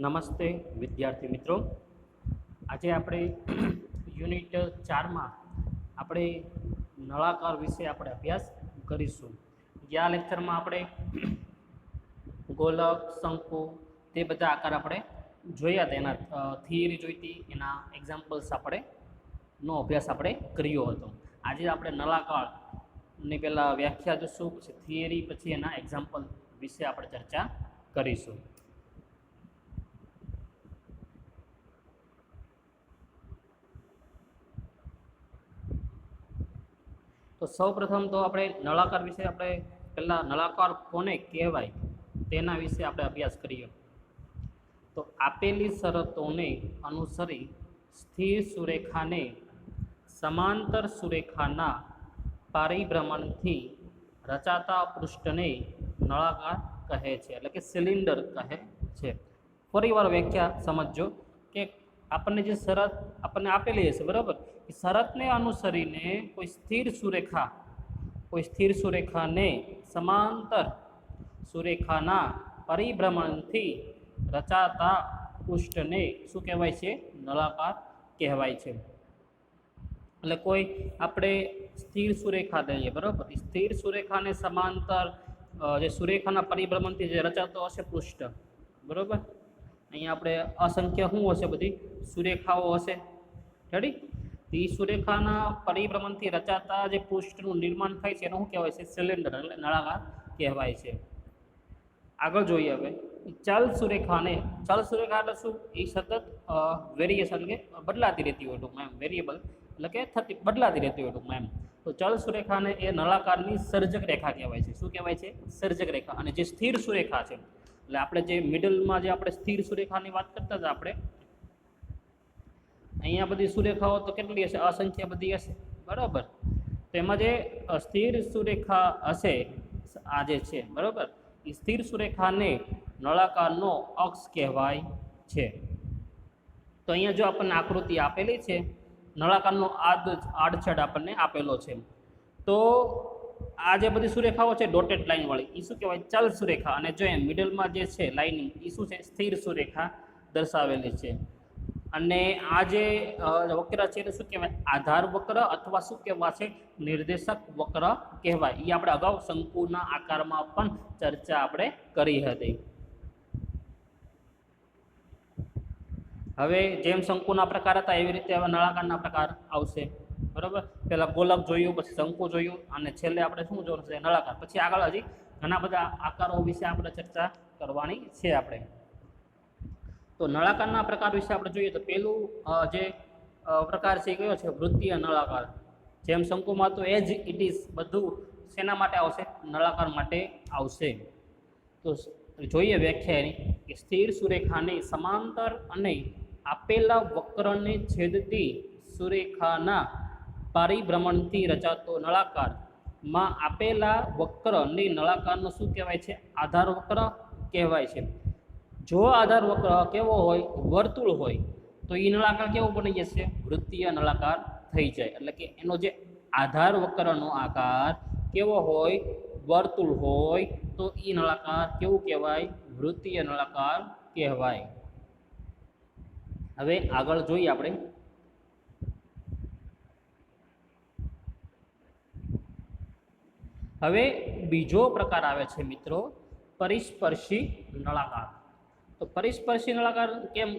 નમસ્તે વિદ્યાર્થી મિત્રો, આજે આપણે યુનિટ 4માં આપણે નળાકાર વિશે આપણે અભ્યાસ કરીશું. ગયા લેક્ચરમાં આપણે ગોલક, શંકુ તે બધા આકાર આપણે જોયા હતા, એના થિયરી જોઈતી, એના એક્ઝામ્પલ્સ આપણે નો અભ્યાસ આપણે કર્યો હતો. આજે આપણે નળાકારની પહેલાં વ્યાખ્યા જોશું, પછી થિયરી, પછી એના એક્ઝામ્પલ વિશે આપણે ચર્ચા કરીશું. તો સૌપ્રથમ તો આપણે નળાકાર વિશે આપણે પહેલાં નળાકાર કોને કહેવાય તેના વિશે આપણે અભ્યાસ કરીએ. તો આપેલી શરતોને અનુસરી સ્થિર સુરેખાને સમાંતર સુરેખાના પરિભ્રમણથી રચાતા પૃષ્ઠને નળાકાર કહે છે, એટલે કે સિલિન્ડર કહે છે. ફરીવાર વ્યાખ્યા સમજજો કે આપણને જે શરત આપણને આપેલી હશે, બરાબર, એ શરતને અનુસરીને કોઈ સ્થિર સુરેખાને સમાંતર સુરેખાના પરિભ્રમણથી રચાતા પૃષ્ઠને શું કહેવાય છે? નળાકાર કહેવાય છે. એટલે કોઈ આપણે સ્થિર સુરેખા લઈએ, બરાબર, સ્થિર સુરેખાને સમાંતર જે સુરેખાના પરિભ્રમણથી જે રચાતો હશે પૃષ્ઠ, બરાબર, અહીંયા આપણે અસંખ્ય શું હશે? બધી સુરેખાઓ હશે, રેડી? એ સુરેખાના પરિભ્રમણથી રચાતા જે પૃષ્ઠનું નિર્માણ થાય છે એનું શું કહેવાય છે? સિલિન્ડર, એટલે નળાકાર કહેવાય છે. આગળ જોઈએ હવે ચલ સુરેખા એટલે શું? એ સતત વેરિએશન કે બદલાતી રહેતી હોય ટૂંકમાં, એમ વેરિયેબલ એટલે કે બદલાતી રહેતી હોય ટૂંકમાં, એમ. તો ચલ સુરેખાને એ નળાકારની સર્જક રેખા કહેવાય છે. શું કહેવાય છે? સર્જક રેખા. અને જે સ્થિર સુરેખા છે, એટલે આપણે જે મિડલમાં જે આપણે સ્થિર સુરેખાની વાત કરતા હતા, આપણે અહીંયા બધી સુરેખાઓ તો કેટલી હશે? અસંખ્ય બધી હશે, બરાબર. તો એમાં જે સ્થિર સુરેખા હશે આ જે છે, બરાબર, એ સ્થિર સુરેખાને નળાકારનો અક્ષ કહેવાય છે. તો અહીંયા જો આપણને આકૃતિ આપેલી છે, નળાકારનો આડછેદ આપણને આપેલો છે. તો આ જે બધી સુરેખાઓ છે ડોટેડ લાઇન વાળી, એ શું કહેવાય? ચલ સુરેખા. અને જો એ મિડલમાં જે છે લાઇનિંગ, એ શું છે? સ્થિર સુરેખા દર્શાવેલી છે. અને આ જે વક્ર છે એ શું કહેવાય? આધાર વક્ર અથવા શું કહેવાય છે? નિર્દેશક વક્ર કહેવાય. એ આપણે અગાઉ શંકુના આકારમાં પણ ચર્ચા આપણે કરી હતી. હવે જેમ શંકુના પ્રકાર હતા એવી રીતે હવે નળાકારના પ્રકાર આવશે, બરાબર. પહેલાં ગોલક જોયું, પછી શંકુ જોયું, અને છેલ્લે આપણે શું જોવાનું છે? નળાકાર. પછી આગળ હજી ઘણા બધા આકારો વિશે આપણે ચર્ચા કરવાની છે આપણે. તો નળાકારના પ્રકાર વિશે આપણે જોઈએ તો પહેલું જે પ્રકાર છે એ કયો છે? વૃત્તીય નળાકાર. જેમ શંકુમાં તો એજ ઇટ ઇઝ બધું શેના માટે આવશે? નળાકાર માટે આવશે. તો જોઈએ વ્યાખ્યા એની કે સ્થિર સુરેખાની સમાંતર અને આપેલા વક્રને છેદતી સુરેખાના પરિભ્રમણથી રચાતો નળાકારમાં આપેલા વક્રને નળાકારનો શું કહેવાય છે? આધાર વક્ર કહેવાય છે. જો આધાર વક્ર કેવો હોય? વર્તુળ હોય, તો એ નળાકાર કેવો બની જશે? વૃત્તીય નળાકાર થઈ જાય. એટલે કે એનો જે આધાર વક્રનો આકાર કેવો હોય? વર્તુળ હોય, તો એ નળાકાર કેવું કહેવાય? વૃત્તીય નળાકાર કહેવાય. હવે આગળ જોઈએ આપણે. હવે બીજો પ્રકાર આવે છે મિત્રો, પરિસ્પર્શી નળાકાર. તો પરિસ્પર્શી નળાકાર કેમ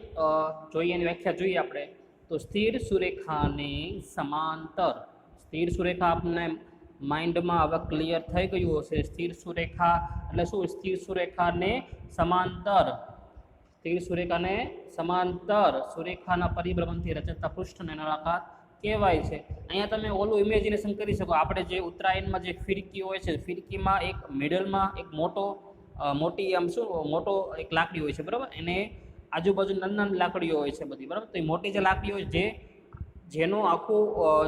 જોઈએ એની વ્યાખ્યા જોઈએ આપણે. તો સ્થિર સુરેખાને સમાંતર, સ્થિર સુરેખા આપણને માઇન્ડમાં હવે ક્લિયર થઈ ગયું હશે. સ્થિર સુરેખા એટલે શું? સ્થિર સુરેખાને સમાંતર, સ્થિર સુરેખાને સમાંતર સુરેખાના પરિભ્રમણથી રચાતા પૃષ્ઠને નળાકાર કહેવાય છે. અહીંયા તમે ઓલું ઇમેજિનેશન કરી શકો. આપણે જે ઉત્તરાયણમાં જે ફિરકી હોય છે, ફિરકીમાં એક મિડલમાં એક મોટી આમ શું મોટો એક લાકડી હોય છે, બરાબર, એને આજુબાજુ નાની લાકડીઓ હોય છે બધી, બરાબર. તો એ મોટી જે લાકડી હોય, જેનું આખું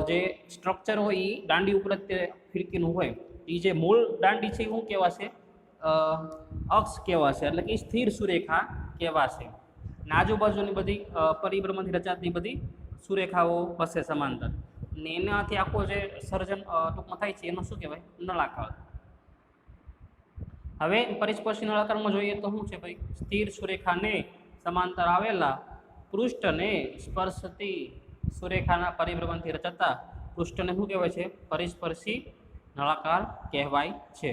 જે સ્ટ્રક્ચર હોય એ દાંડી ઉપર જ તે ફિરકીનું હોય, એ જે મૂળ દાંડી છે એ શું કહેવાશે? અક્ષ કહેવાશે. એટલે કે સ્થિર સુરેખા કહેવાશે. અને આજુબાજુની બધી પરિભ્રમણથી રચાતી બધી સુરેખાઓ હશે સમાંતર, અને એનાથી આખો જે સર્જન ટૂંકમાં થાય છે એનો શું કહેવાય? નળાકાર. હવે પરિસ્પર્શી નળાકારમાં જોઈએ તો શું છે ભાઈ? સ્થિર સુરેખાને સમાંતર આવેલા પૃષ્ઠને સ્પર્શતી સુરેખાના પરિભ્રમણથી રચાતા પૃષ્ઠને શું કહેવાય છે? પરિસ્પર્શી નળાકાર કહેવાય છે.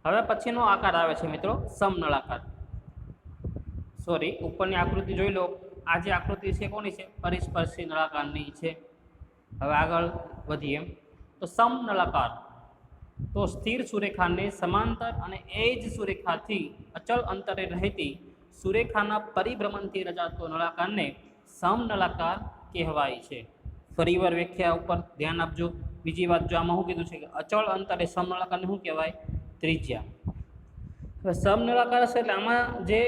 હવે પછીનો આકાર આવે છે મિત્રો સમનળાકાર. સોરી, ઉપરની આકૃતિ જોઈ લો. આ જે આકૃતિ છે કોની છે? પરિસ્પર્શી નળાકારની છે. હવે આગળ વધીએ તો સમનળાકાર તો સ્થિર સુરેખાને સમાંતર અને એ જ સુરેખાથી અચળ અંતરે રહેતી સુરેખાના પરિભ્રમણથી રચાતો નળાકારને સમનળાકાર કહેવાય છે. ફરીવાર વ્યાખ્યા ઉપર ધ્યાન આપજો. બીજી વાત જો આમાં શું કીધું છે કે અચળ અંતરે સમનળાકારને શું કહેવાય? ત્રિજ્યા. હવે સમનળાકાર હશે એટલે આમાં જે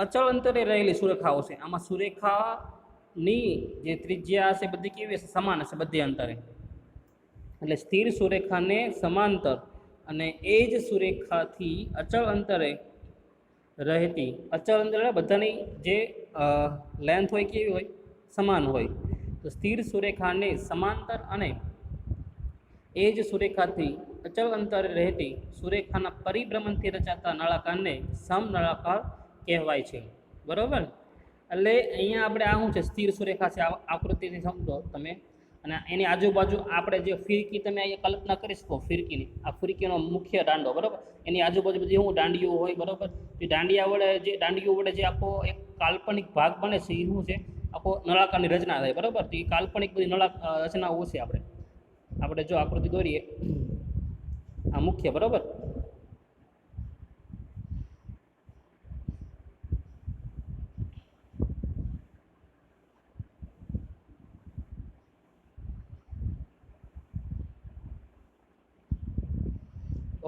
અચળ અંતરે રહેલી સુરેખાઓ છે, આમાં સુરેખાની જે ત્રિજ્યા હશે બધી કેવી હશે? સમાન હશે બધી અંતરે. એટલે સ્થિર સુરેખાને સમાંતર અને એ જ સુરેખાથી અચળ અંતરે રહેતી, અચળ અંતરે બધાની જે લેન્થ હોય કેવી હોય? સમાન હોય. તો સ્થિર સુરેખાને સમાંતર અને એ જ સુરેખાથી અચળ અંતરે રહેતી સુરેખાના પરિભ્રમણથી રચાતા નળાકારને સમનળાકાર કહેવાય છે. બરાબર? એટલે અહીંયા આપણે આ શું છે? સ્થિર સુરેખા છે. આકૃતિથી સમજો તમે. અને એની આજુબાજુ આપણે જે ફિરકી તમે અહીંયા કલ્પના કરી શકો, ફિરકીની, આ ફિરકીનો મુખ્ય દાંડો, બરાબર? એની આજુબાજુ બધી શું દાંડીઓ હોય, બરાબર? એ દાંડીઓ વડે જે આખો એક કાલ્પનિક ભાગ બને છે એ શું છે? આખો નળાકારની રચના થાય, બરાબર? તો એ કાલ્પનિક બધી રચનાઓ છે. આપણે જો આકૃતિ દોરીએ, આ મુખ્ય, બરાબર?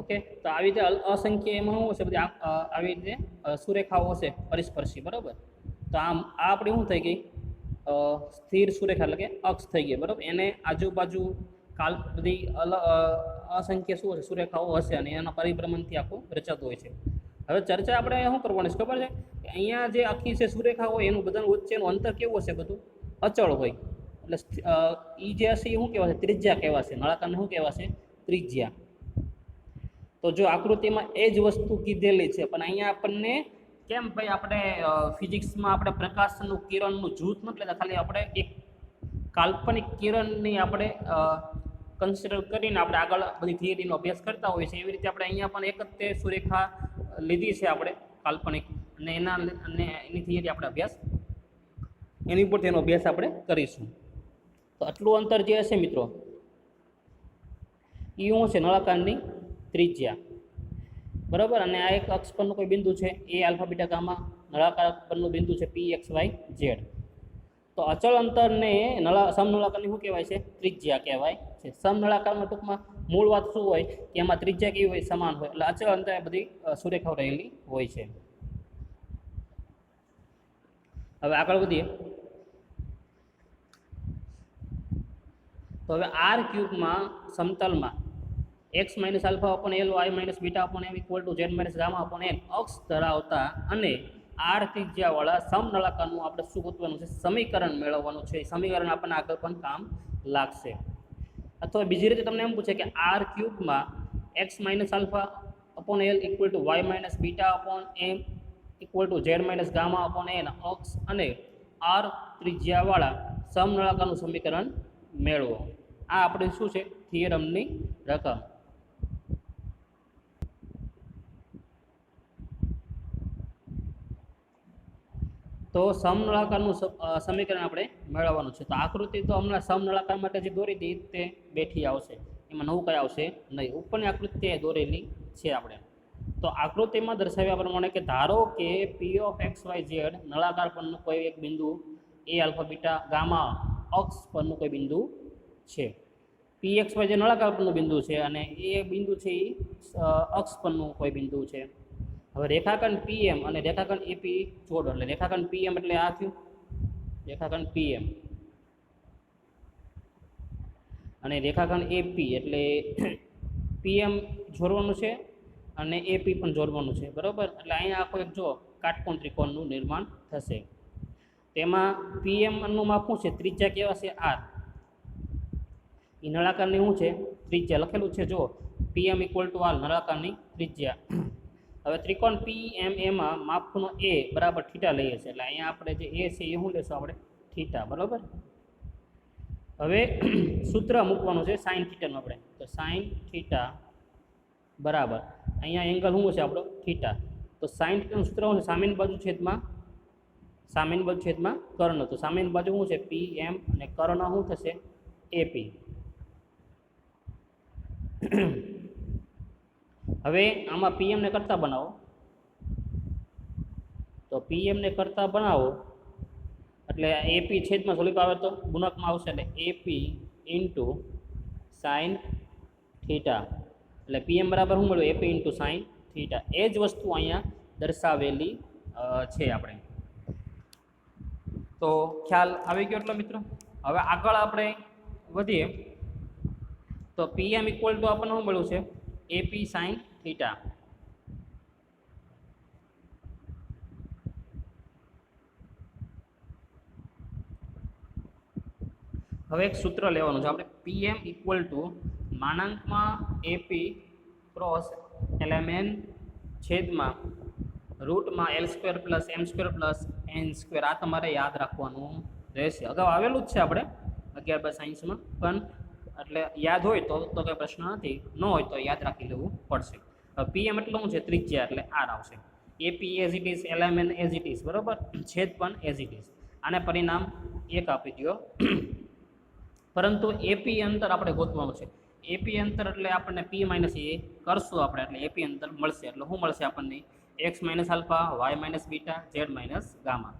ઓકે, તો આવી રીતે અસંખ્ય એમાં શું હશે? બધી આવી રીતે સુરેખાઓ હશે પરિસ્પર્શી, બરાબર? તો આ આપણી શું થઈ ગઈ? સ્થિર સુરેખા એટલે કે અક્ષ થઈ ગઈ, બરાબર? એને આજુબાજુ બધી અસંખ્ય શું હશે? સુરેખાઓ હશે અને એના પરિભ્રમણથી આખું રચાતું હોય છે. હવે ચર્ચા આપણે શું કરવાની છે ખબર છે? કે અહીંયા જે આખી છે સુરેખા હોય એનું બધાનું વચ્ચેનું અંતર કેવું હશે? બધું અચળ હોય. એટલે એ જે હશે એ શું કહેવાશે? ત્રિજ્યા કહેવાશે. નળાકારને શું કહેવાશે? ત્રિજ્યા. તો જો આકૃતિમાં એ જ વસ્તુ કીધેલી છે, પણ અહીંયા આપણને કેમ ભાઈ આપણે ફિઝિક્સમાં આપણે પ્રકાશનું કિરણનું જૂથ નથી લેતા, ખાલી આપણે એક કાલ્પનિક કિરણની આપણે કન્સિડર કરીને આપણે આગળ બધી થિયરીનો અભ્યાસ કરતા હોઈએ છીએ. એવી રીતે આપણે અહીંયા પણ એક જ તે સુરેખા લીધી છે આપણે કાલ્પનિક, અને એની થિયરી આપણે એની ઉપર તેનો અભ્યાસ આપણે કરીશું. તો આટલું અંતર જે હશે મિત્રો એ શું છે? નળાકારની ત્રિજ્યા, બરાબર? અને આ એક અક્ષ પરનું કોઈ બિંદુ છે એ આલ્ફા બીટા ગામા, નળાકાર પરનું બિંદુ છે પી એક્સ વાય ઝેડ. તો અચળ અંતરને સમનળાકારની શું કહેવાય છે? ત્રિજ્યા કહેવાય છે. સમનળાકારમાં ટૂંકમાં મૂળ વાત શું હોય કે એમાં ત્રિજ્યા કેવી હોય? સમાન હોય. એટલે અચળ અંતરે બધી સુરેખાઓ રહેલી હોય છે. હવે આગળ વધીએ તો હવે આર ક્યુબમાં સમતલમાં X minus alpha upon L Y minus beta upon M equal to Z minus gamma upon N અક્ષ ધરાવતા અને આર ત્રિજ્યાવાળા સમનળાકારનું આપણે શું ગોતવાનું છે? સમીકરણ મેળવવાનું છે. સમીકરણ આપણને આગળ પણ કામ લાગશે. અથવા બીજી રીતે તમને એમ પૂછે કે આર ક્યુબમાં x minus alpha upon l equal to y minus beta upon M equal to Z minus gamma upon N અક્ષ અને આર ત્રિજ્યાવાળા સમનળાકારનું સમીકરણ મેળવો. આ આપણે શું છે? થિયરમની રકમ. તો સમનળાકારનું સમીકરણ આપણે મેળવવાનું છે. તો આકૃતિ તો હમણાં સમનળાકાર માટે જે દોરી હતી તે બેઠી આવશે, એમાં નવું કંઈ આવશે નહીં. ઉપરની આકૃતિ દોરેલી છે આપણે. તો આકૃતિમાં દર્શાવ્યા પ્રમાણે કે ધારો કે P of X Y Z નળાકાર પરનું કોઈ એક બિંદુ એ આલ્ફા બીટા ગામા અક્ષ પરનું કોઈ બિંદુ છે. પી એક્સ વાય જે નળાકાર પરનું બિંદુ છે અને એ બિંદુ છે એ અક્ષ પરનું કોઈ બિંદુ છે. હવે રેખાખંડ પીએમ અને રેખાખંડ એપી જોડો. એટલે રેખાખંડ પીએમ એટલે આ થયું રેખાખંડ પીએમ, અને રેખાખંડ એપી એટલે પીએમ જોડવાનું છે અને એપી પણ જોડવાનું છે, બરાબર? એટલે અહીંયા આખો એક જો કાટકોણ ત્રિકોણનું નિર્માણ થશે. તેમાં પીએમનું માપ શું છે? ત્રિજ્યા કેવા છે? આર. એ નળાકારની શું છે? ત્રિજ્યા લખેલું છે જો પીએમ ઇક્વલ ટુ આર, નળાકારની ત્રિજ્યા. હવે ત્રિકોણ પી એમ એમાં માપનો એ બરાબર થીટા લઈએ છીએ, એટલે અહીંયા આપણે જે એ છે એ શું લેશું આપણે થીટા, બરાબર. હવે સૂત્ર મૂકવાનું છે સાઇન થીટાનું આપણે, તો સાઇન થીટા બરાબર અહીંયા એંગલ શું છે આપણો થીટા, તો સાઇન થીટાનું સૂત્ર શું છે સામેની બાજુ છેદમાં કર્ણ, તો સામેની બાજુ શું છે પી એમ અને કર્ણ શું થશે એપી. હવે આમાં પીએમને કરતા બનાવો, તો પીએમને કરતા બનાવો એટલે એપી છેદમાં સોલિપ આવે તો ગુણકમાં આવશે, એટલે એપી ઇન્ટુ સાઇન થીટા, એટલે પીએમ બરાબર શું મળ્યું એપી ઇન્ટુ સાઇન થીટા. એ જ વસ્તુ અહીંયા દર્શાવેલી છે આપણે. તો ખ્યાલ આવી ગયો એટલો મિત્રો. હવે આગળ આપણે વધીએ તો પીએમ ઇક્વલ ટુ આપણને શું મળ્યું છે એપી સાઇન થીટા. હવે એક સૂત્ર લેવાનું છે આપણે, પીએમ ઇક્વલ ટુ માનાંકમાં એપી ક્રોસ એલએમએન છેદમાં રૂટમાં l square plus m square plus n square. આ તમારે યાદ રાખવાનું રહેશે, અગાઉ આવેલું જ છે આપણે 11 સાયન્સમાં, પણ એટલે યાદ હોય તો કંઈ પ્રશ્ન નથી, ન હોય તો યાદ રાખી લેવું પડશે. હવે પીએમ એટલે શું છે ત્રિજ્યા, એટલે આર આવશે. AP as it is, LMN as it is, બરાબર, છેદ પણ એઝ ઇટ ઇઝ. આને પરિણામ 1 આપી દો. પરંતુ એપી અંતર આપણે ગોતવાનું છે. એપી અંતર એટલે આપણને પી માઇનસ એ કરશું આપણે, એટલે એપી અંતર મળશે. એટલે શું મળશે આપણને X minus alpha, Y minus beta, Z minus gamma.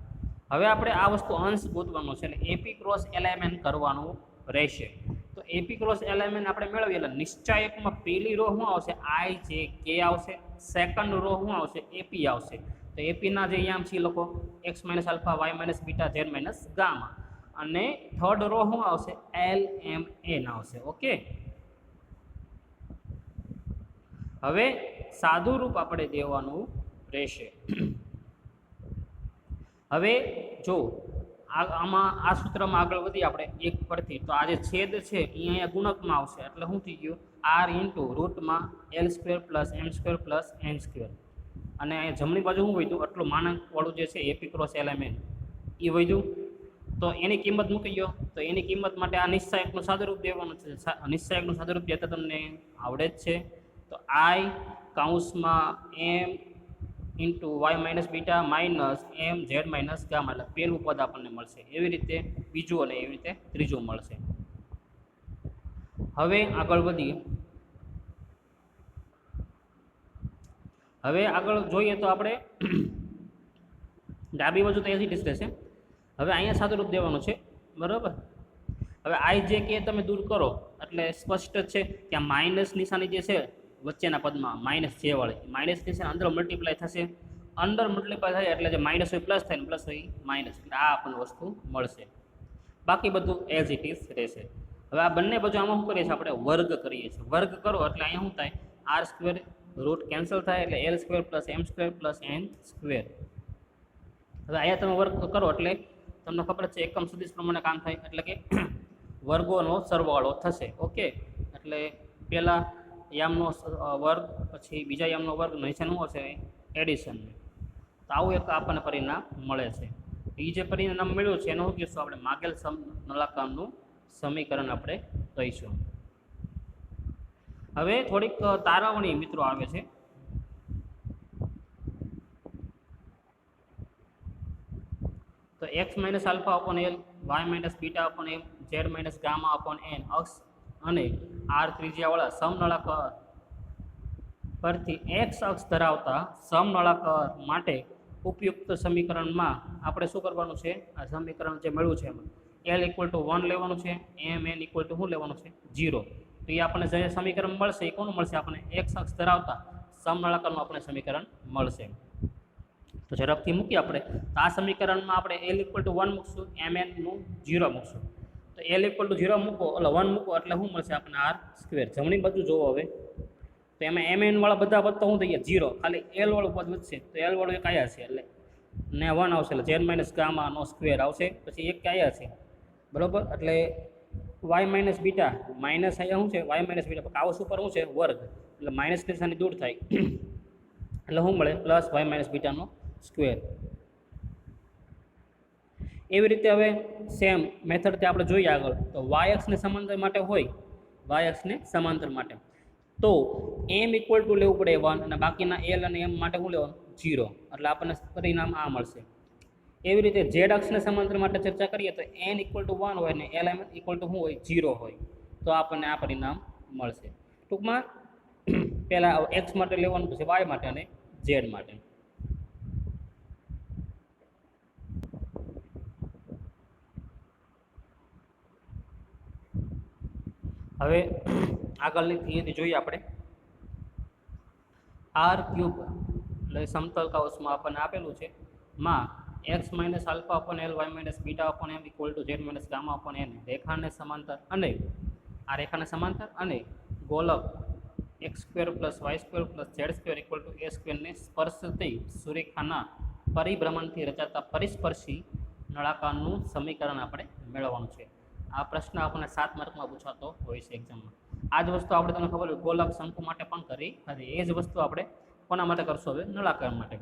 હવે આપણે આ વસ્તુ અંશ ગોતવાનો છે, એટલે એપી ક્રોસ એલએમએન કરવાનું રહેશે. તો એપી ક્રોસ એલએમએન આપણે મેળવીએ એટલે નિશ્ચાયકમાં પહેલી રો શું આવશે આઈ જે કે આવશે, સેકન્ડ રો શું આવશે એપી આવશે. તો એપીના જે અહીંયા છે લખો X minus alpha, Y minus beta, Z minus gamma, અને થર્ડ રો શું આવશે એલ એમ એન આવશે. ઓકે, હવે સાદું રૂપ આપણે દેવાનું રહેશે. હવે જો આમાં આ સૂત્રમાં આગળ વધી આપણે એક પરથી, તો આ જે છેદ છે એ અહીંયા ગુણકમાં આવશે, એટલે શું થઈ ગયું આર ઇન્ટુ રૂટમાં l square plus m square plus n square. અને અહીંયા જમણી બાજુ શું વધ્યું આટલું માનાંકવાળું જે છે એપી ક્રોસ એલએમએન એ વધ્યું, તો એની કિંમત મૂકી ગયો. તો એની કિંમત માટે આ નિશ્ચાયકનું સાદુરૂપ દેવાનું છે. નિશ્ચાયકનું સાદુરૂપ દેતા તમને આવડે જ છે. તો આઈ કાઉન્સમાં m into y minus beta minus m z minus gamma, એટલે પહેલું પદ આપણને મળશે. એવી રીતે બીજું અને એવી રીતે ત્રીજું મળશે. હવે આગળ વધીએ. હવે આગળ જોઈએ તો આપણે ડાબી બાજુ તો એઝ ઇટ ઇઝ રહેશે. હવે અહીંયા સાદુરૂપ દેવાનું છે, બરાબર. હવે આઈ જે કે તમે દૂર કરો એટલે સ્પષ્ટ જ છે કે આ માઇનસ નિશાની જે છે વચ્ચેના પદમાં માઇનસ જે વાળી માઇનસ નિશાની અંદર મલ્ટીપ્લાય થશે, અંદર મલ્ટીપ્લાય થાય એટલે જે માઇનસ હોય પ્લસ થાય ને પ્લસ હોય માઇનસ, એટલે આ આપણને વસ્તુ મળશે. બાકી બધું એઝ ઇટ ઇઝ રહેશે. હવે આ બંને બાજુ આમાં શું કરીએ છીએ આપણે વર્ગ કરીએ છીએ. વર્ગ કરો એટલે અહીંયા શું થાય આર સ્ક્વેર રૂટ કેન્સલ થાય, એટલે L square plus m square plus n square. હવે અહીંયા તમે વર્ગ કરો એટલે તમને ખબર છે એકમ સદિશ પ્રમાણે કામ થાય, એટલે કે વર્ગોનો સરવાળો થશે. ઓકે, એટલે પહેલાં યામનો વર્ગ પછી બીજા યામનો વર્ગ નિશાન શું હશે એડિશન. તો આવું એક આપણને પરિણામ મળે છે. એ જે પરિણામ મળ્યું છે એનું શું કહીશું આપણે માગેલ નળાકારનું સમીકરણ આપણે કહીશું. હવે થોડીક તારવણી મિત્રો આવે છે. તો x minus alpha upon L, Y minus beta upon m, z minus gamma upon N અક્ષ અને આર ત્રિજ્યાવાળા સમનળાકાર પરથી એક્સ અક્ષ ધરાવતા સમનળાકાર માટે ઉપયુક્ત સમીકરણમાં આપણે શું કરવાનું છે, આ સમીકરણ જે મળ્યું છે એમાં એલ ઇક્વલ ટુ 1 લેવાનું છે, એમ એન ઇક્વલ ટુ શું લેવાનું છે 0. તો એ આપણને જે સમીકરણ મળશે એ કોનું મળશે આપણને એક્સ અક્ષ ધરાવતા સમનળાકારનું આપણે સમીકરણ મળશે. તો ઝડપથી મૂકીએ આપણે. તો આ સમીકરણમાં આપણે એલ ઇક્વલ ટુ 1 મૂકશું, એમ એનનું 0 મૂકશું. તો એલ ઇક્વલ ટુ 0 મૂકો એટલે 1 મૂકો એટલે શું મળશે આપણને આર સ્ક્વેર. જમણી બાજુ જોવો હવે તો એમાં એમ એન વાળા બધા પદ તો શું થઈ ગયા 0, ખાલી એલ વાળું પદ વધશે. તો એલ વાળું એક આયા છે એટલે ને 1 આવશે, એટલે ઝેડ માઇનસ ગામાનો સ્ક્વેર આવશે. પછી એક આયા છે, બરાબર, એટલે વાય માઇનસ બીટા માઇનસ અહીંયા શું છે વાય માઇનસ બીટા કાઉસ ઉપર શું છે વર્ગ, એટલે માઇનસ નિશાની દૂર થાય એટલે શું મળે? પ્લસ વાય માઇનસ બીટાનો સ્ક્વેર. એવી રીતે હવે સેમ મેથડથી આપણે જોઈએ આગળ, તો વાય એક્સને સમાંતર માટે હોય, વાય એક્સને સમાંતર માટે તો એમ ઇક્વલ ટુ લેવું પડે 1 અને બાકીના એલ અને એમ માટે શું લેવાનું? 0. એટલે આપણને પરિણામ આ મળશે. એવી રીતે ઝેડ અક્ષને સમાંતર માટે ચર્ચા કરીએ તો એન ઇક્વલ ટુ 1 હોય ને એલ એમ ઇક્વલ ટુ શું હોય? 0 હોય. તો આપણને આ પરિણામ મળશે. ટૂંકમાં પહેલાં એક્સ માટે લેવાનું, પછી વાય માટે અને ઝેડ માટે. હવે આગળની થિયરી જોઈએ આપણે. આર ક્યુબ એટલે સમતલ કૌંસમાં આપણને આપેલું છે માં x minus alpha upon L Y minus beta upon M equal to Z minus gamma upon n રેખાને સમાંતર અને આ રેખાને સમાંતર અને ગોલક x square plus y square plus z square equal to a સ્ક્વેરને સ્પર્શતી સુરેખાના પરિભ્રમણથી રચાતા પરિસ્પર્શી નળાકારનું સમીકરણ આપણે મેળવવાનું છે. આ પ્રશ્ન આપણને 7 માર્કમાં પૂછાતો હોય છે એક્ઝામમાં. આ જ વસ્તુ આપણે તમને ખબર હોય ગોલક શંકુ માટે પણ કરી હતી. એ જ વસ્તુ આપણે કોના માટે કરશું? હવે નળાકાર માટે.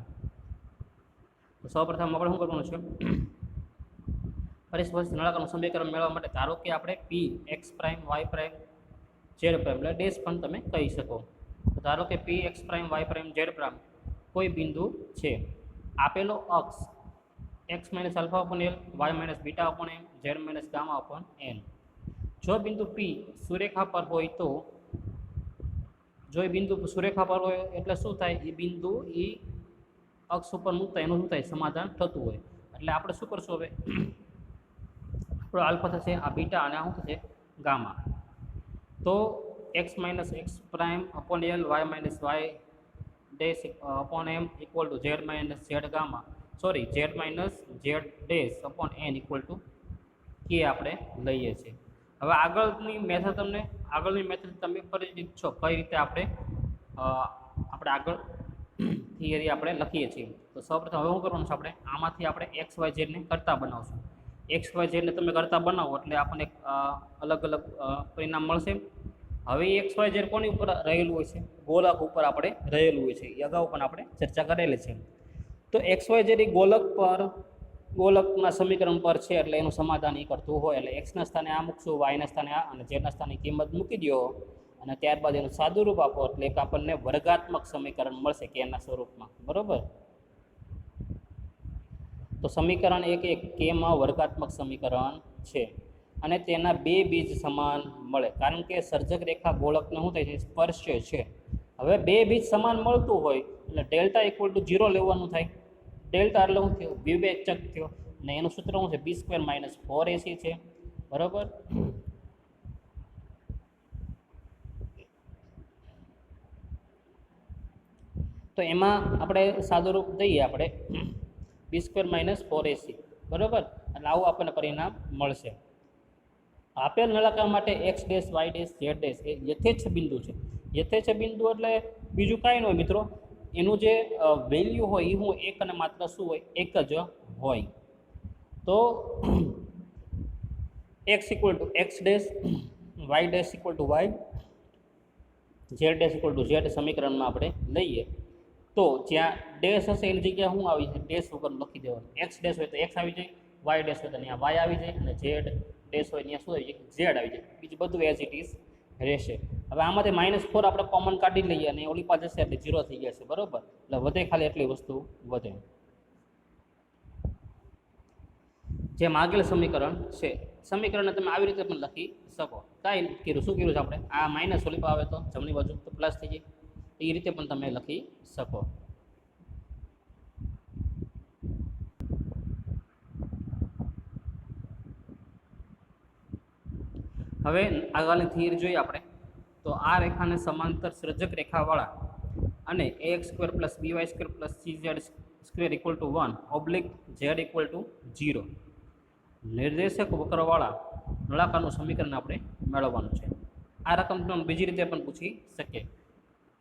તો સૌપ્રથમ આપણે શું કરવાનું છે? પરિસ્પર્શી નળાકારનું સમીકરણ મેળવવા માટે ધારો કે આપણે p x prime y prime z prime એટલે ડેશ પણ તમે કહી શકો. તો ધારો કે p x prime y prime z prime કોઈ બિંદુ છે. આપેલો અક્ષ x minus alpha upon L Y minus beta upon m z minus gamma upon n. જો બિંદુ પી સુરેખા પર હોય તો જો એ બિંદુ સુરેખા પર હોય એટલે શું થાય? એ બિંદુ એ અક્ષ ઉપર મૂકતા એનું શું થાય? સમાધાન થતું હોય. એટલે આપણે શું કરશું હવે? આપણો આલ્ફા થશે, આ બીટા અને આ શું થશે? ગામા. તો x minus x prime upon L Y minus y dash upon M equal to Z minus z gamma sorry z minus z dash upon n equal to કે આપણે લઈએ છીએ. હવે આગળની મેથડ તમે પરિચિત છો કઈ રીતે આપણે આગળ થિયરી આપણે લખીએ છીએ. તો સૌપ્રથમ હવે શું કરવાનું છે? આપણે આમાંથી આપણે એક્સ વાય ઝેડને કરતા બનાવશું. એક્સ વાય ઝેડને તમે કરતા બનાવો એટલે આપણને અલગ અલગ પરિણામ મળશે. હવે એક્સ વાય ઝેડ કોની ઉપર રહેલું હોય છે? ગોલક ઉપર આપણે રહેલું હોય છે. એ અગાઉ પણ આપણે ચર્ચા કરેલી છે. તો એક્સ વાય ઝેડ એ ગોલકના સમીકરણ પર છે એટલે એનું સમાધાન એ કરતું હોય. એટલે એક્સના સ્થાને આ મૂકશું, વાયના સ્થાને આ અને ઝેડના સ્થાને કિંમત મૂકી દો અને ત્યારબાદ એનું સાદું રૂપ આપો એટલે આપણને વર્ગાત્મક સમીકરણ મળશે કેના સ્વરૂપમાં. બરોબર? તો સમીકરણ એક કેમાં વર્ગાત્મક સમીકરણ છે અને તેના બે બીજ સમાન મળે કારણ કે સર્જક રેખા ગોળકને શું થાય છે? સ્પર્શે છે. હવે બે બીજ સમાન મળતું હોય એટલે ડેલ્ટા ઇક્વલ ટુ 0 લેવાનું થાય. ડેલ્ટા એટલે શું થયું? વિવેચક થયો અને એનું સૂત્ર શું છે? બી સ્ક્વેર માઇનસ 4ac છે. બરાબર? તો એમાં આપણે સાદું રૂપ દઈએ આપણે બી સ્ક્વેર માઇનસ 4ac. બરાબર? એટલે આવું આપણને પરિણામ મળશે. આપેલ નળાકાર માટે x dash y dash z dash એ યથેચ્છ બિંદુ છે. યથેચ્છ બિંદુ એટલે બીજું કાંઈ ન હોય મિત્રો, એનું જે વેલ્યુ હોય એ હું એક અને માત્ર શું હોય? એક જ હોય. તો x equal to x dash y dash equal to y z dash equal to z સમીકરણમાં આપણે લઈએ તો જ્યાં ડેશ હશે એની જગ્યાએ શું આવી જાય? ડેશ વગર લખી દેવાનું. એક્સ ડેશ હોય તો એક્સ આવી જાય, વાય ડેશ હોય તો ત્યાં વાય આવી જાય અને ઝેડ ડેશ હોય ત્યાં શું આવી જાય? ઝેડ આવી જાય. બીજું બધું એઝ ઇટ ઇઝ રહેશે. હવે આમાંથી -4 આપણે કોમન કાઢી લઈએ અને ઓલી પાસે જશે એટલે 0 થઈ જશે. બરાબર? એટલે વધે ખાલી એટલી વસ્તુ વધે. જેમ આગળ સમીકરણ છે, સમીકરણને તમે આવી રીતે પણ લખી શકો. કાંઈ કર્યું શું કર્યું છે આપણે? આ માઇનસ ઓલી આવે તો જમણી બાજુ તો પ્લસ થઈ જાય. એ રીતે પણ તમે લખી શકો. હવે આગળની થિયરી જોઈએ આપણે તો આ રેખાને સમાંતર સર્જક રેખાવાળા અને ax square plus by square plus cz square equal two 1 oblique z equal to 0 નિર્દેશક વક્રવાળા નળાકારનું સમીકરણ આપણે મેળવવાનું છે. આ રકમ તમે બીજી રીતે પણ પૂછી શકીએ.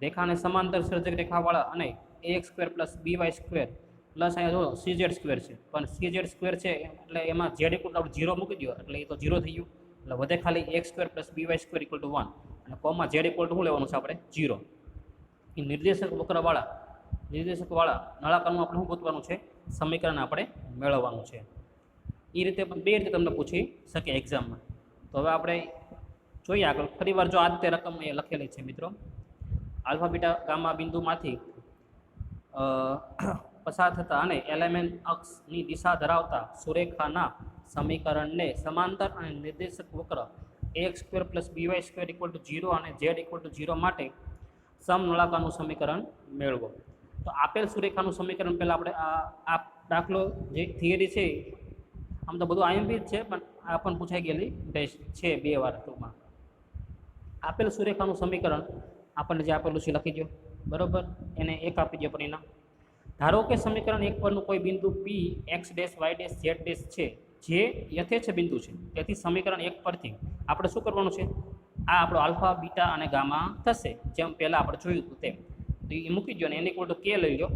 રેખાને સમાંતર સર્જક રેખાવાળા અને ax square plus by square plus અહીંયા જો cz સ્ક્વેર છે પણ cz સ્ક્વેર છે એટલે એમાં z ઇક્વલ ટુ આપણે 0 મૂકી દો એટલે એ તો 0 થઈ ગયું. એટલે વધે ખાલી x square plus by square equal two 1 અને કોમાં z ઇક્વલ ટુ શું લેવાનું છે આપણે? 0. એ નિર્દેશક વક્રવાળા નિર્દેશકવાળા નળાકારનું આપણે શું ગોતવાનું છે, સમીકરણ આપણે મેળવવાનું છે. એ રીતે બે રીતે તમને પૂછી શકે એક્ઝામમાં. તો હવે આપણે જોઈએ આગળ. ફરીવાર જો આ રીતે રકમ એ લખેલી છે મિત્રો, આલ્ફા બીટા ગામા બિંદુમાંથી પસાર થતા અને એલિમેન્ટ અક્ષની દિશા ધરાવતા સુરેખાના સમીકરણને સમાંતર અને નિર્દેશક વક્ર ax² + by² = 0 અને z = 0 માટે સમનળાકારનું સમીકરણ મેળવો. તો આપેલ સુરેખાનું સમીકરણ પહેલાં આપણે આ દાખલો જે થિયરી છે, આમ તો બધું આઈએમપી જ છે, પણ આ પણ પૂછાઈ ગયેલી છે 2 વાર ટૂંકમાં. આપેલ સુરેખાનું સમીકરણ આપણને જે આપેલું છે લખી દો, બરાબર. એને 1 આપી દો પરિણામ. ધારો કે સમીકરણ 1 પરનું કોઈ બિંદુ p x', y', z' છે, જે યથેચ્છ બિંદુ છે. તેથી સમીકરણ 1 પરથી આપણે શું કરવાનું છે, આ આપણો આલ્ફા બીટા અને ગામા થશે, જેમ પહેલાં આપણે જોયું હતું તેમ. તો એ મૂકી દો ને n = k લઈ લો.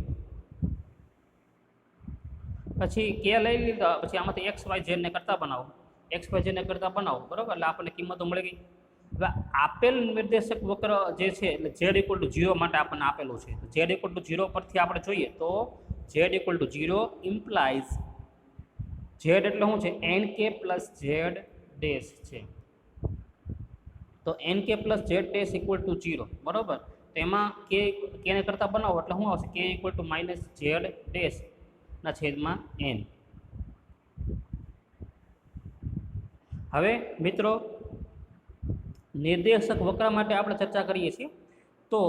પછી k લઈ લીધા પછી આમાંથી x y z ને કરતા બનાવો, x y z ને કરતા બનાવો, બરાબર. એટલે આપણને કિંમતો મળી ગઈ. હવે આપેલ નિર્દેશક વક્ર જે છે એટલે z = 0 માટે આપણને આપેલું છે. તો z = 0 પરથી આપણે જોઈએ તો z = 0 ઇમ્પ્લાઇઝ z એટલે શું છે, nk + z' છે. તો nk + z' = 0, બરાબર. તો એમાં k ને કરતા બનાવો એટલે શું આવશે, k = -z'/n. હવે મિત્રો નિર્દેશક વક્ર માટે આપણે ચર્ચા કરીએ છીએ. તો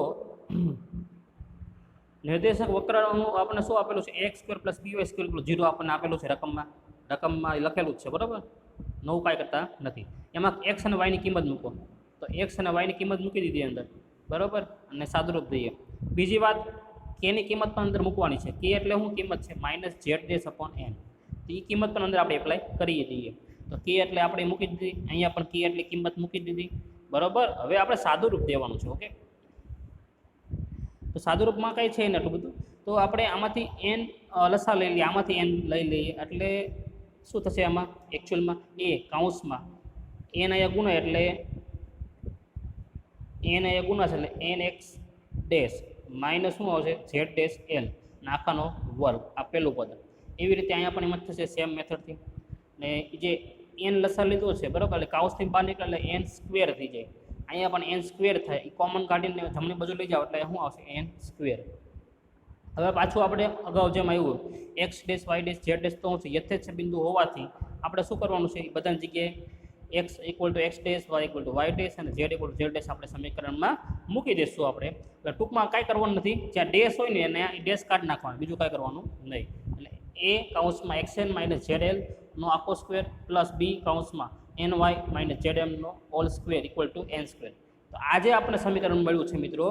નિર્દેશક વક્રનું આપણે શું આપેલું છે, ax² + by² = 0 આપણને આપેલું છે રકમમાં લખેલું જ છે, બરાબર. નવું કાંઈ કરતા નથી. એમાં x અને y ની કિંમત મૂકો. તો x અને y ની કિંમત મૂકી દીધી અંદર, બરાબર. અને સાદુરૂપ દઈએ. બીજી વાત, k ની કિંમત પણ અંદર મૂકવાની છે. k એટલે શું કિંમત છે, -z'/n. તો એ કિંમત પણ અંદર આપણે એપ્લાય કરી દઈએ. તો k એટલે આપણે મૂકી દીધી, અહીંયા પણ k એટલે કિંમત મૂકી દીધી, બરાબર. હવે આપણે સાદુરૂપ દેવાનું છે. ઓકે, તો સાદુરૂપમાં કંઈ છે ને એટલું બધું. તો આપણે આમાંથી n લસા લઈ લઈએ, આમાંથી n લઈ લઈએ, એટલે શું થશે આમાં એકચ્યુઅલમાં a કૌંસમાં n અહીંયા ગુણા એટલે n અહીંયા ગુણા છે એટલે nx' માઇનસ શું આવશે z'(l) આખાનો વર્ગ, આ પહેલું પદ. એવી રીતે અહીંયા પણ એમ જ થશે સેમ મેથડથી. ને જે n લસા લીધો છે, બરાબર, એટલે કૌંસથી બહાર નીકળે એટલે n² થઈ જાય. અહીંયા પણ n² થાય, એ કોમન કાઢીને જમણી બાજુ લઈ જાઓ એટલે શું આવશે n². હવે પાછું આપણે અગાઉ જેમ આવ્યું x', y', z' તો છે યથેચ્છ બિંદુ હોવાથી આપણે શું કરવાનું છે, એ બધાની જગ્યાએ x = x', y = y' અને z = z' આપણે સમીકરણમાં મૂકી દઈશું આપણે. એટલે ટૂંકમાં કાંઈ કરવાનું નથી, જ્યાં ડેશ હોય ને એને ડેશ કાઢી નાખવાનું, બીજું કાંઈ કરવાનું નહીં. એટલે a કૌંસમાં xn - zl નો આખો સ્ક્વેર પ્લસ b કૌંસમાં ny - zm નો હોલ સ્ક્વેર = n². તો આજે આપણે સમીકરણ મળ્યું છે મિત્રો,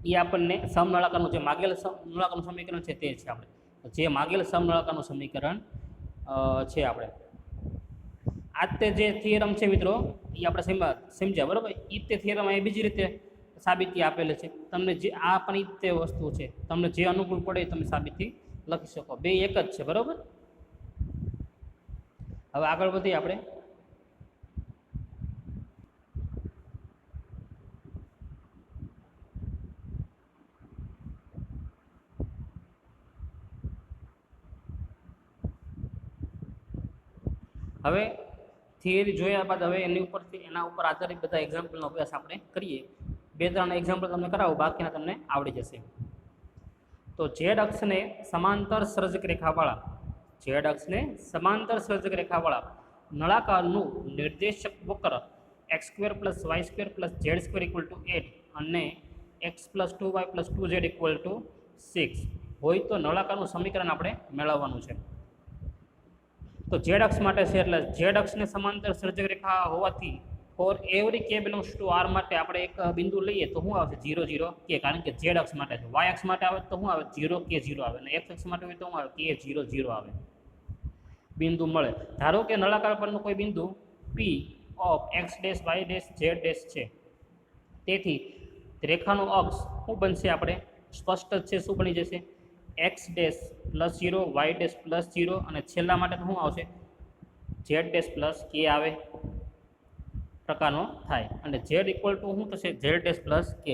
એ આપણને સમનળાકારનું જે માગેલ નળાકારનું સમીકરણ છે તે છે. આપણે જે માગેલ સમનળાકારનું સમીકરણ છે આપણે આ તે જે થિયરમ છે મિત્રો એ આપણે સમજ્યા, બરાબર. એ તે થિયરમ એ બીજી રીતે સાબિતી આપેલી છે. તમને જે આ પણ એ તે વસ્તુ છે, તમને જે અનુકૂળ પડે તમે સાબિતી લખી શકો. બે એક જ છે, બરાબર. હવે આગળ વધીએ આપણે. હવે થિયરી જોયા બાદ હવે એના ઉપર આધારિત બધા એક્ઝામ્પલનો અભ્યાસ આપણે કરીએ. 2-3 એક્ઝામ્પલ તમને કરાવું, બાકીના તમને આવડી જશે. તો ઝેડ અક્ષને સમાંતર સર્જક રેખાવાળા નળાકારનું નિર્દેશક વક્ર x² + y² + z² = 8 અને x + 2y + 2z = 6 હોય તો નળાકારનું સમીકરણ આપણે મેળવવાનું છે. તો ઝેડ અક્ષ માટે છે એટલે ઝેડ અક્ષને સમાંતર સર્જક રેખા હોવાથી for every k belongs to r માટે આપણે એક બિંદુ લઈએ તો શું આવશે 0, 0, k, કારણ કે ઝેડ અક્ષ માટે છે. y અક્ષ માટે આવે તો શું આવે 0, k, 0 આવે, અને x અક્ષ માટે હોય તો શું આવે k, 0, 0 આવે. બિંદુ મળે. ધારો કે નળાકાર પરનું કોઈ બિંદુ p of x', y', z' છે. તેથી રેખાનો અક્ષ શું બનશે, આપણે સ્પષ્ટ જ છે, શું બની જશે x' + 0, y' + 0 અને છેલ્લા માટે શું આવશે z' + k આવે પ્રકારનો થાય. અને z = શું થશે z' + k.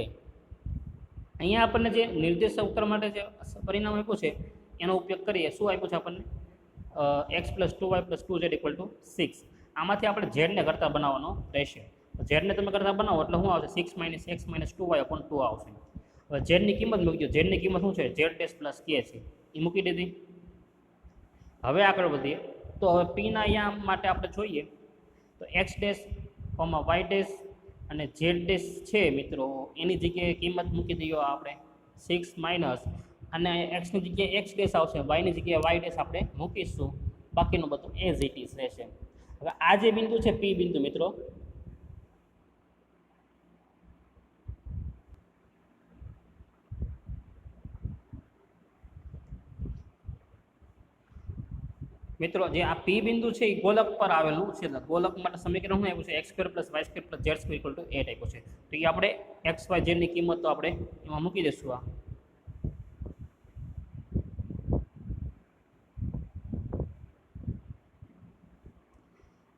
અહીંયા આપણને જે નિર્દેશક વક્ર માટે જે પરિણામ આપ્યું છે એનો ઉપયોગ કરીએ. શું આપ્યું છે આપણને? x + 2y + 2z = 6. આમાંથી આપણે ઝેડને કરતા બનાવવાનો રહેશે. ઝેડને તમે કરતા બનાવો એટલે શું આવશે? 6 - x - 2y / 2 આવશે. હવે ઝેડની કિંમત મૂકી દો. ઝેડની કિંમત શું છે? z' + k છે, એ મૂકી દીધી. હવે આગળ વધીએ તો હવે પીના અહીંયા માટે આપણે જોઈએ તો x', y' અને z' છે મિત્રો, એની જગ્યાએ કિંમત મૂકી દઈએ આપણે 6 - અને એક્સની જગ્યાએ x' આવશે, વાયની જગ્યાએ y' આપણે મૂકીશું. બાકીનું બધું એઝ ઇટ ઇઝ રહેશે. હવે આ જે બિંદુ છે પી બિંદુ મિત્રો, જે આ પી બિંદુ છે એ ગોલક પર આવેલું છે. ગોલક માટે સમીકરણ શું આપ્યું છે? x² + y² + z² = 8 આપ્યું છે. તો એ આપણે x, y, z ની કિંમત તો આપણે એમાં મૂકી દઈશું. આ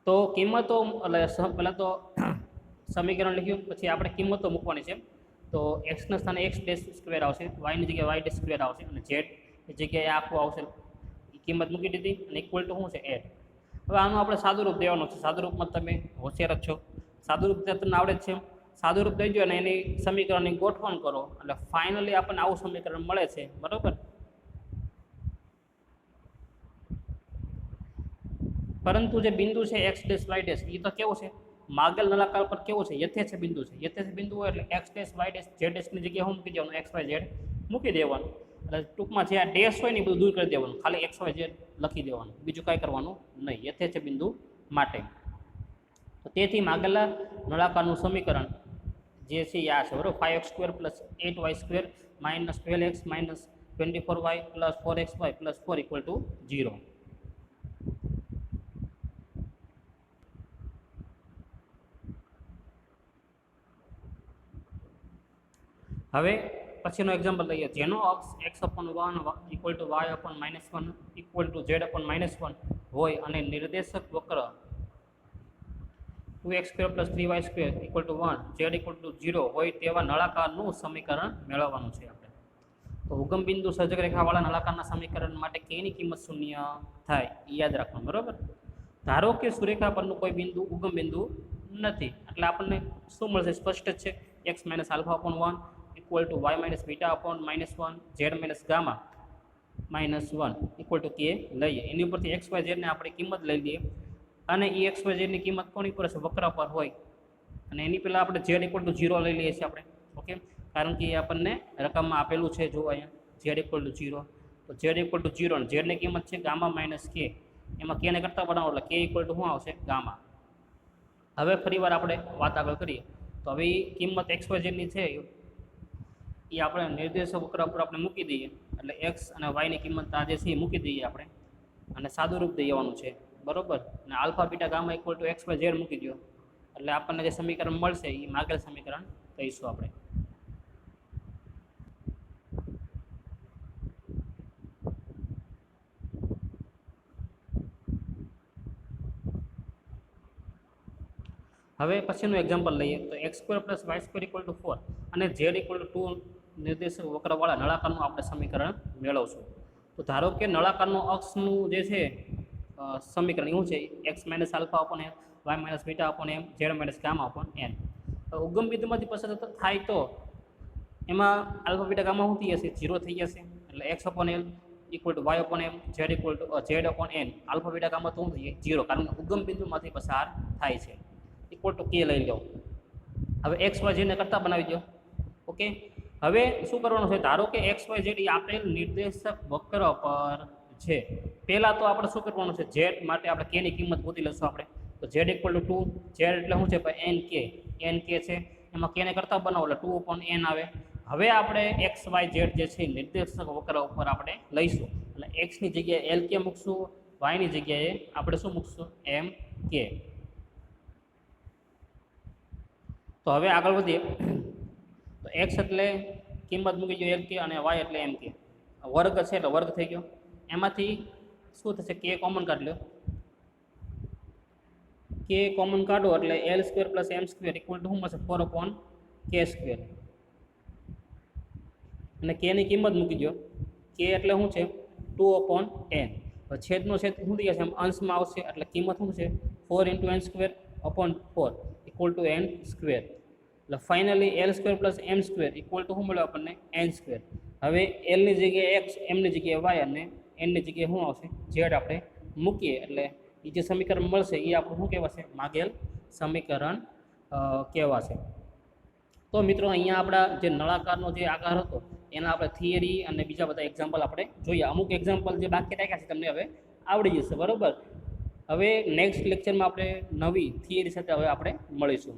તો કિંમતો એટલે પહેલાં તો સમીકરણ લખ્યું, પછી આપણે કિંમતો મૂકવાની છે. તો એક્સના સ્થાને x' આવશે, વાયની જગ્યાએ y' આવશે અને z જગ્યાએ આખું આવશે. કિંમત મૂકી દીધી અને ઇક્વલ ટુ શું છે? 8. હવે આનું આપણે સાદુરૂપ દેવાનું છે. સાદુરૂપમાં તમે હોશિયાર જ છો, સાદુરૂપ તમને આવડે જ છે. સાદુરૂપ દઈ દો અને એની સમીકરણની ગોઠવણ કરો એટલે ફાઇનલી આપણને આવું સમીકરણ મળે છે. બરાબર. પરંતુ જે બિંદુ છે x', y', એ તો કેવું છે? માગેલ નળાકાર પર કેવું છે? યથેચ્છ બિંદુ છે. યથેચ્છ બિંદુ હોય એટલે x', y', z' ની જગ્યાએ શું મૂકી દેવાનું? x, y, z મૂકી દેવાનું. એટલે ટૂંકમાં જે આ ડેશ હોય ને એ બધું દૂર કરી દેવાનું, ખાલી x, y, z લખી દેવાનું, બીજું કાંઈ કરવાનું નહીં યથેચ્છ બિંદુ માટે. તો તેથી માગેલા નળાકારનું સમીકરણ જે છે એ આ છે, બરાબર. 5x² + 8y² - 12x - 24y + 4xy + 4 = 0. હવે પછીનો એક્ઝામ્પલ લઈએ. જેનો અક્ષ x/1 = y/-1 = z/-1 હોય અને નિર્દેશક વક્ર 2x² + 3y² = 1 z = 0 હોય તેવા નળાકારનું સમીકરણ મેળવવાનું છે આપણે. તો ઉગમ બિંદુ સર્જક રેખાવાળા નળાકારના સમીકરણ માટે k ની કિંમત 0 થાય એ યાદ રાખવાનું. બરાબર. ધારો કે સુરેખા પરનું કોઈ બિંદુ ઉગમ બિંદુ નથી એટલે આપણને શું મળશે? સ્પષ્ટ જ છે. x - α/1 = y - β/-1 z - gamma -1 = k લઈએ. એની ઉપરથી x, y, z ને આપણે કિંમત લઈ લઈએ અને એ x, y, z ની કિંમત કોની પર છે? વક્ર પર હોય. અને એની પહેલાં આપણે z = 0 લઈ લઈએ છીએ આપણે. ઓકે, કારણ કે એ આપણને રકમમાં આપેલું છે. જો અહીંયા z = 0, તો z = 0 અને z ની કિંમત છે ગામા - k. એમાં k ને કરતા બનાવો એટલે k = શું આવશે? ગામા. હવે ફરીવાર આપણે વાત આગળ કરીએ તો હવે કિંમત x, y, z ની છે એ આપણે નિર્દેશક વક્ર પર આપણે મૂકી દઈએ એટલે x અને y ની કિંમત આ જે છે એ મૂકી દઈએ આપણે અને સાદુરૂપ દઈ દેવાનું છે. બરોબર. અને alpha beta gamma = x, y, z મૂકી દો એટલે આપણને જે સમીકરણ મળશે એ માગેલ સમીકરણ કહીશું આપણે. હવે પછીનું એક્ઝામ્પલ લઈએ તો x² + y² = 4 અને z = 2 નિર્દેશક વક્રવાળા નળાકારનું આપણે સમીકરણ મેળવશું. તો ધારો કે નળાકારનો અક્ષનું જે છે સમીકરણ એવું છે x - α/n y - β/m z - ગામા/n. ઉગમ બિંદુમાંથી પસાર થાય તો એમાં આલ્ફા બીટા ગામા શું થઈ જશે? 0 થઈ જશે. એટલે x/l = y/m z/n alpha beta gamma તો શું થઈ જાય? 0, કારણ કે ઉગમ બિંદુમાંથી પસાર થાય છે. = k લઈ લો. હવે x, y, z ને કરતા બનાવી દો. ઓકે, હવે શું કરવાનું છે? ધારો કે x, y, z એ આપેલ નિર્દેશક વક્ર પર છે. પહેલાં તો આપણે શું કરવાનું છે? z માટે આપણે k ની કિંમત ગોતી લઈશું આપણે. તો z = 2, z એટલે શું છે? nk છે. એમાં k ને કરતા બનાવો એટલે 2/n આવે. હવે આપણે x, y, z જે છે નિર્દેશક વક્ર ઉપર આપણે લઈશું એટલે x ની જગ્યાએ lk મૂકશું, y ની જગ્યાએ આપણે શું મૂકશું? mk. તો હવે આગળ વધીએ તો x એટલે કિંમત મૂકી દો lk અને y એટલે mk. વર્ગ છે એટલે વર્ગ થઈ ગયો. એમાંથી શું થશે? k કોમન કાઢી લો. k કોમન કાઢો એટલે l² + m² = શું મળશે? 4/k². અને કેની કિંમત મૂકી દો. કે એટલે શું છે 2/n. છેદનો છેદ શું થઈ જશે, આમ અંશમાં આવશે એટલે કિંમત શું છે 4 × n² / 4 = n². એટલે ફાઇનલી l² + m² = શું મળ્યો આપણને n². હવે એલની જગ્યાએ એક્સ, એમની જગ્યાએ વાય અને એનની જગ્યાએ શું આવશે ઝેડ આપણે મૂકીએ એટલે એ જે સમીકરણ મળશે એ આપણું શું કહેવાશે, માગેલ સમીકરણ કહેવાશે. તો મિત્રો અહીંયા આપણા જે નળાકારનો જે આકાર હતો એના આપણે થિયરી અને બીજા બધા એક્ઝામ્પલ આપણે જોઈએ. અમુક એક્ઝામ્પલ જે બાકી રાખ્યા છે તમને હવે આવડી જશે, બરાબર. હવે નેક્સ્ટ લેક્ચરમાં આપણે નવી થિયરી સાથે હવે આપણે મળીશું.